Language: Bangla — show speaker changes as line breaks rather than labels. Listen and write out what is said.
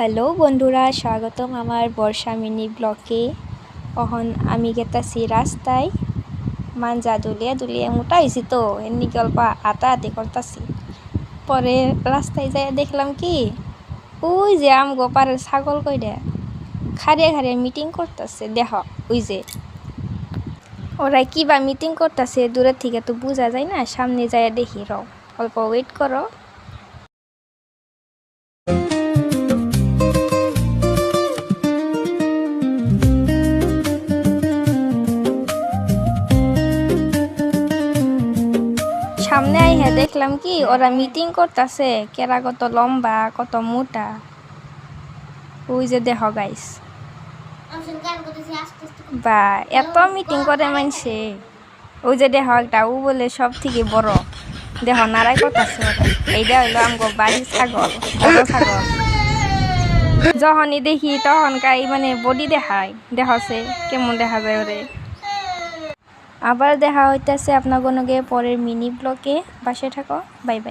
হ্যালো বন্ধুরা, স্বাগতম আমার বর্ষা মিনি ব্লগে। এখন আমি গেতাছি রাস্তায় মাঞ্জা দুলিয়া মোটা হয়েছি তো এমনি অল্প আতাহাতি করতেছি। পরে রাস্তায় যাই দেখলাম কি ওই যে আমগো পাড়ার ছাগল কইরা খাড়িয়া খাড়িয়া মিটিং করতেছে। দেখ ওই যে ওরা কিবা মিটিং করতেছে, দূরের থেকে তো বোঝা যায় না, সামনে যাই দেখি। রও অল্প ওয়েট করো। সামনে আইয়া দেখলাম কি ওরা মিটিং করতেছে, কেরা কত লম্বা কত মোটা। ওই যে দেখ গাইস, বা এত মিটিং করে মানছে। ওই যে দেখ একটা ও বলে সব থেকে বড়, দেখ নারাই করতেছে ওরা। এইটা হইলো আমগো বাড়ির ছাগল, বড় ছাগল। যখনই দেখি তখনকার মানে বডি দেখায়, দেখাছে কেমন দেখা যায় ওরে। আবার দেখা হইতেছে আপনার কোনো পরের মিনি ব্লগে। বাসে থাকো, বাই বাই।